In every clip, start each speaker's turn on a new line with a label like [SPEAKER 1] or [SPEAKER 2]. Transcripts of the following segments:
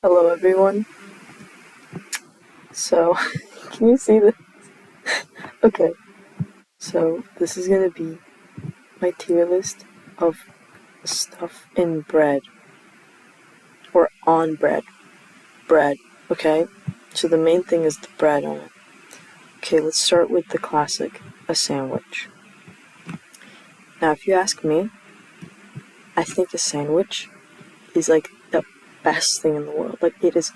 [SPEAKER 1] Hello everyone. So, can you see this? Okay, so this is gonna be my tier list of stuff in bread. Or on bread. Bread, okay? So the main thing is the bread on it. Okay, let's start with the classic, a sandwich. Now, if you ask me, I think a sandwich is like the best thing in the world. Like, it is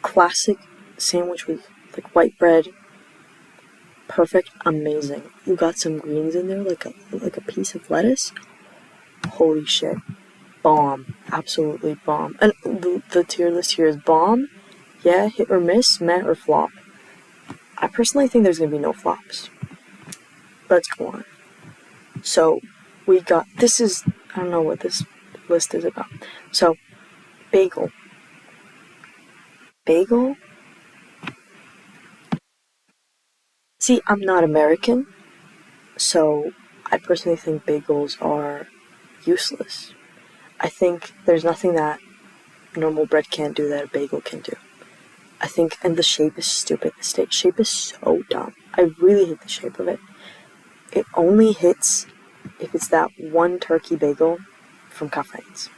[SPEAKER 1] classic sandwich with like white bread. Perfect, amazing. You got some greens in there, like a piece of lettuce. Holy shit. Bomb. Absolutely bomb. And the tier list here is bomb, yeah, hit or miss, meh, or flop. I personally think there's gonna be no flops. Let's go on. So, we got, I don't know what this list is about. So, bagel. Bagel? See, I'm not American, so I personally think bagels are useless. I think there's nothing that normal bread can't do that a bagel can do. I think, and the shape is stupid. The shape is so dumb. I really hate the shape of it. It only hits if it's that one turkey bagel from Cafe's.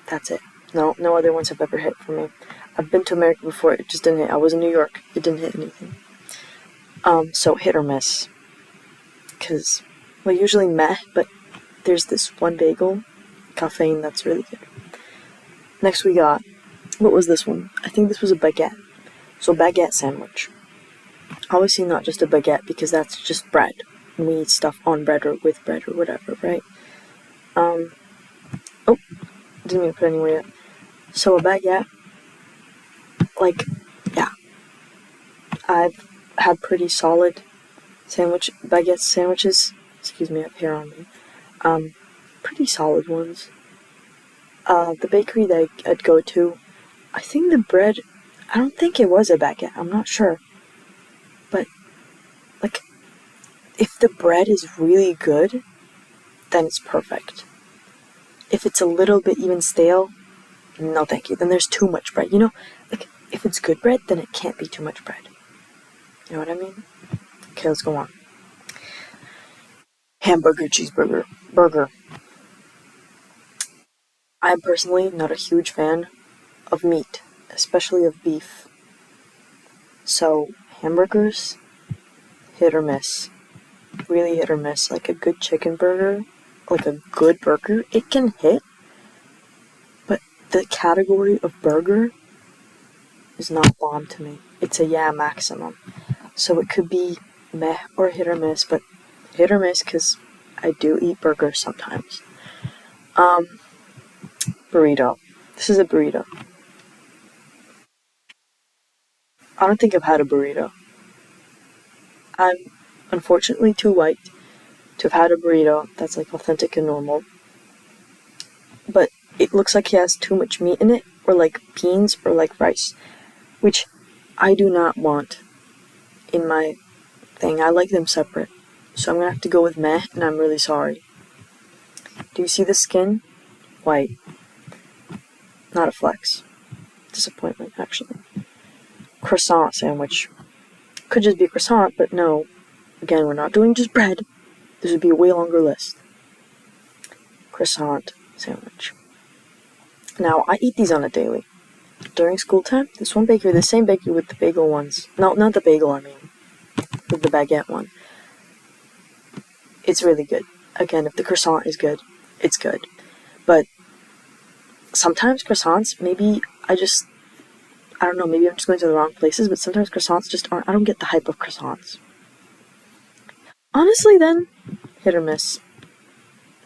[SPEAKER 1] That's it. No other ones have ever hit for me. I've been to America before, it just didn't hit. I was in New York, it didn't hit anything. So hit or miss. Cause, well, usually meh, but there's this one bagel, Caffeine, that's really good. Next we got, what was this one? I think this was a baguette. So baguette sandwich. Obviously not just a baguette because that's just bread. And we eat stuff on bread or with bread or whatever, right? Oh, didn't mean to put anywhere yet. So a baguette, like, yeah. I've had pretty solid baguette sandwiches. Excuse me, I have hair on me. Pretty solid ones. The bakery that I'd go to, I think the bread, I don't think it was a baguette, I'm not sure. But, like, if the bread is really good, then it's perfect. If it's a little bit even stale, no thank you. Then there's too much bread. You know, like, if it's good bread, then it can't be too much bread. You know what I mean? Okay, let's go on. Hamburger, cheeseburger, burger. I'm personally not a huge fan of meat, especially of beef. So, hamburgers, hit or miss. Really hit or miss. Like a good chicken burger, like a good burger, it can hit. But the category of burger is not bomb to me. It's a yeah maximum. So it could be meh or hit or miss, but hit or miss because I do eat burgers sometimes. Burrito. This is a burrito. I don't think I've had a burrito. I'm unfortunately too white to have had a burrito that's like authentic and normal. But it looks like it has too much meat in it, or like beans, or like rice, which I do not want in my thing. I like them separate. So I'm gonna have to go with meh, and I'm really sorry. Do you see the skin? White. Not a flex. Disappointment, actually. Croissant sandwich. Could just be a croissant, but no. Again, we're not doing just bread. This would be a way longer list. Croissant sandwich. Now, I eat these on a daily. During school time, this one bakery, the same bakery with the bagel ones. No, not the bagel, I mean. With the baguette one. It's really good. Again, if the croissant is good, it's good. But sometimes croissants, maybe I don't know, maybe I'm just going to the wrong places, but sometimes croissants just aren't, I don't get the hype of croissants. Honestly then, hit or miss.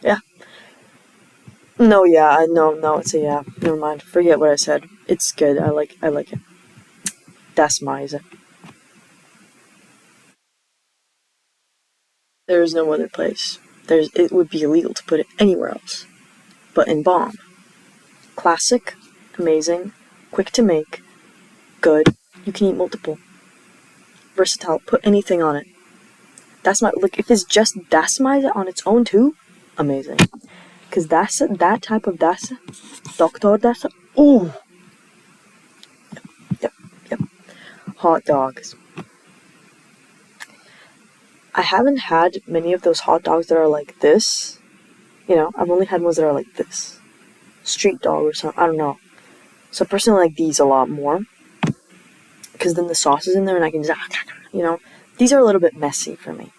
[SPEAKER 1] Yeah. No, yeah, no, it's a yeah. Never mind, forget what I said. It's good, I like it. Das Meise. There is no other place. It would be illegal to put it anywhere else. But in bomb. Classic, amazing, quick to make, good, you can eat multiple. Versatile, put anything on it. Look, if it's just das Meise on its own too, amazing. Because that type of das, Dr. Das, ooh, hot dogs. I haven't had many of those hot dogs that are like this. You know, I've only had ones that are like this. Street dog or something, I don't know. So I personally like these a lot more. Because then the sauce is in there and I can just, you know. These are a little bit messy for me.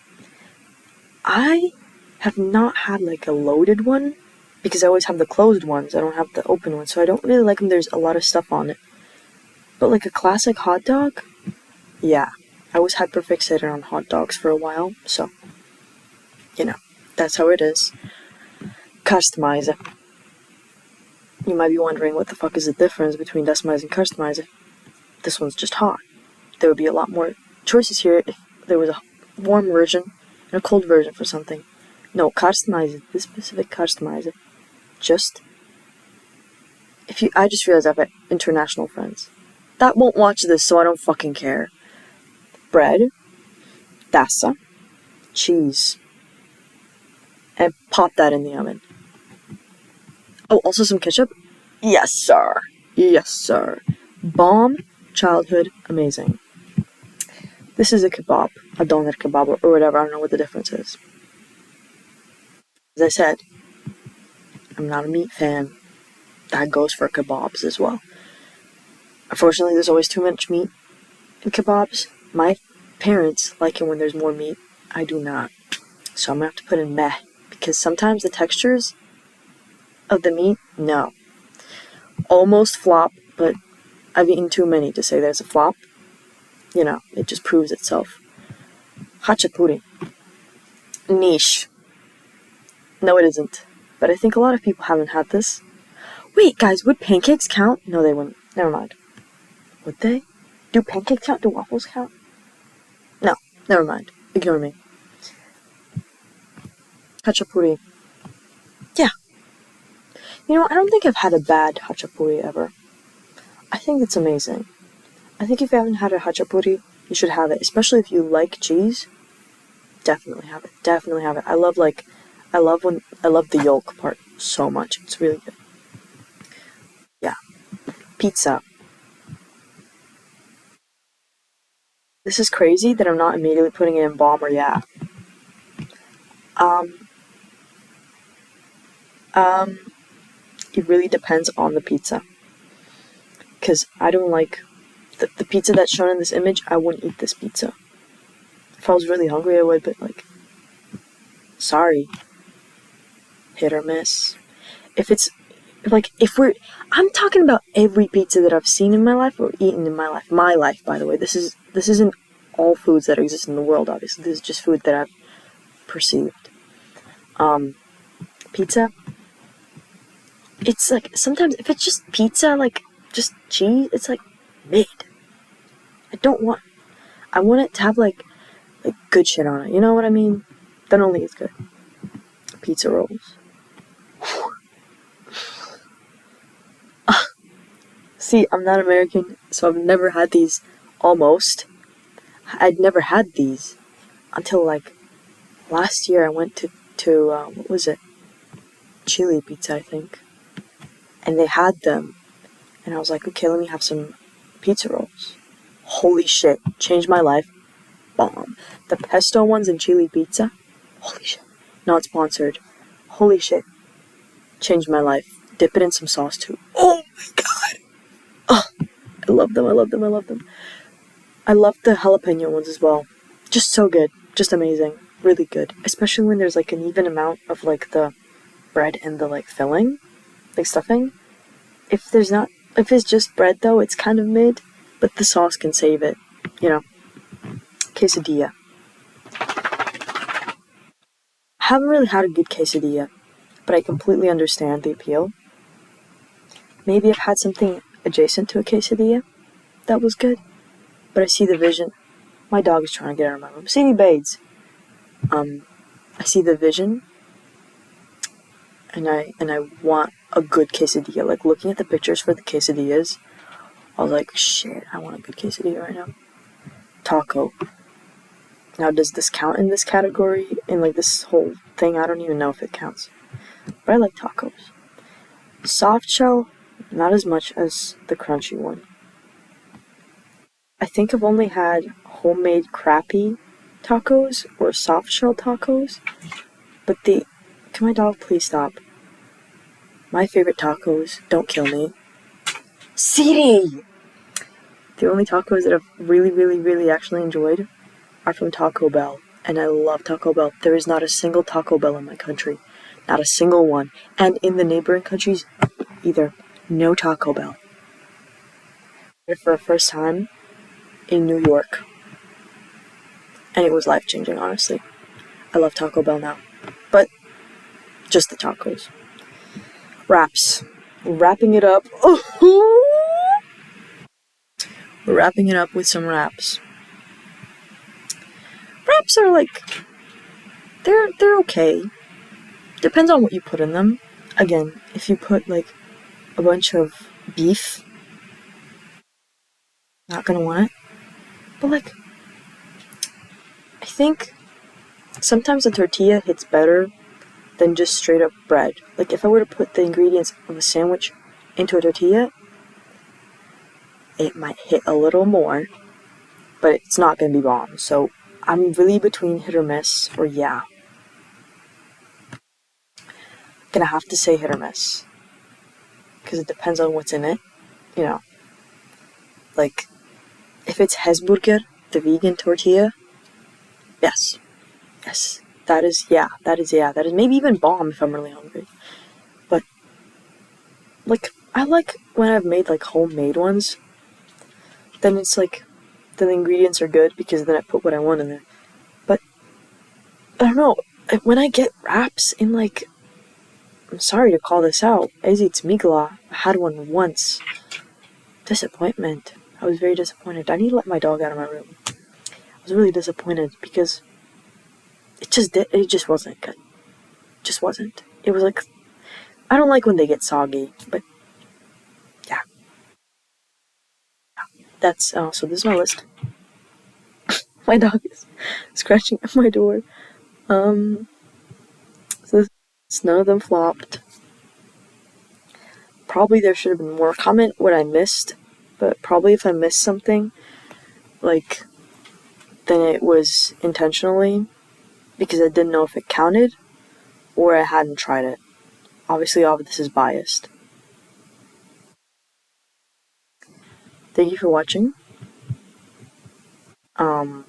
[SPEAKER 1] I have not had like a loaded one. Because I always have the closed ones. I don't have the open ones. So I don't really like them. There's a lot of stuff on it. But like a classic hot dog, yeah. I was hyperfixated on hot dogs for a while. So, you know, that's how it is. Customize it. You might be wondering what the fuck is the difference between customize and customize it. This one's just hot. There would be a lot more choices here if there was a warm version and a cold version for something. No, customize it. This specific customize it. I just realized I've got international friends that won't watch this, so I don't fucking care. Bread, tassa, cheese, and pop that in the oven. Oh, also some ketchup? Yes, sir. Yes, sir. Bomb, childhood, amazing. This is a kebab, a doner kebab, or whatever, I don't know what the difference is. As I said, I'm not a meat fan. That goes for kebabs as well. Unfortunately, there's always too much meat in kebabs. My parents like it when there's more meat. I do not. So I'm gonna have to put in meh, because sometimes the textures of the meat, no. Almost flop, but I've eaten too many to say that it's a flop. You know, it just proves itself. Hachapuri. Niche. No, it isn't. But I think a lot of people haven't had this. Wait, guys, would pancakes count? No, they wouldn't. Never mind. Would they? Do pancakes count? Do waffles count? No, never mind. Ignore me. Hachapuri. Yeah. You know, I don't think I've had a bad hachapuri ever. I think it's amazing. I think if you haven't had a hachapuri, you should have it. Especially if you like cheese. Definitely have it. Definitely have it. I love the yolk part so much. It's really good. Yeah. Pizza. This is crazy that I'm not immediately putting it in bomb or yeah. It really depends on the pizza. Because I don't like the pizza that's shown in this image. I wouldn't eat this pizza. If I was really hungry, I would, but like, sorry. Hit or miss. I'm talking about every pizza that I've seen in my life or eaten in my life. My life, by the way. This isn't all foods that exist in the world, obviously. This is just food that I've perceived. Pizza. It's like, sometimes if it's just pizza, like, just cheese, it's like, mid. I want it to have like good shit on it. You know what I mean? Then only it's good. Pizza rolls. See, I'm not American, so I've never had these. Almost. I'd never had these until like last year. I went to what was it? Chili pizza, I think. And they had them, and I was like, okay, let me have some pizza rolls. Holy shit, changed my life. Bomb. The pesto ones and chili pizza. Holy shit. Not sponsored. Holy shit. Changed my life. Dip it in some sauce too. Oh my god. Oh, I love them, I love them, I love them. I love the jalapeno ones as well. Just so good. Just amazing. Really good. Especially when there's like an even amount of like the bread and the like filling. Like stuffing. If it's just bread though, it's kind of mid. But the sauce can save it. You know. Quesadilla. I haven't really had a good quesadilla, but I completely understand the appeal. Maybe I've had something adjacent to a quesadilla that was good, but I see the vision. My dog is trying to get out of my room. Sadie Bades. I see the vision, and I want a good quesadilla. Like looking at the pictures for the quesadillas, I was like, shit, I want a good quesadilla right now. Taco. Now, does this count in this category? In like this whole thing? I don't even know if it counts. But I like tacos. Soft shell, not as much as the crunchy one. I think I've only had homemade crappy tacos or soft shell tacos, but can my dog please stop? My favorite tacos, don't kill me. CD! The only tacos that I've really, really, really actually enjoyed are from Taco Bell. And I love Taco Bell. There is not a single Taco Bell in my country. Not a single one. And in the neighboring countries, either. No Taco Bell. For the first time in New York. And it was life changing, honestly. I love Taco Bell now. But just the tacos. Wraps. Wrapping it up. We're wrapping it up with some wraps. Wraps are like, they're okay. Depends on what you put in them. Again, if you put like a bunch of beef, not gonna want it. But like, I think sometimes a tortilla hits better than just straight up bread. Like if I were to put the ingredients of a sandwich into a tortilla, it might hit a little more, but it's not gonna be bomb. So I'm really between hit or miss, or yeah. Gonna have to say hit or miss. Because it depends on what's in it, you know. Like, if it's Hesburger, the vegan tortilla, yes. Yes. That is maybe even bomb if I'm really hungry. But, like, I like when I've made, like, homemade ones, then it's like, then the ingredients are good because then I put what I want in there. But, I don't know, when I get wraps in, like, I'm sorry to call this out, it's Migla, I had one once. Disappointment. I was very disappointed. I need to let my dog out of my room. I was really disappointed because it just wasn't good. Just wasn't. It was like, I don't like when they get soggy, but yeah. That's, so this is my list. My dog is scratching at my door. So none of them flopped. Probably there should have been more. Comment what I missed, but probably if I missed something, like, then it was intentionally because I didn't know if it counted or I hadn't tried it. Obviously, all of this is biased. Thank you for watching. And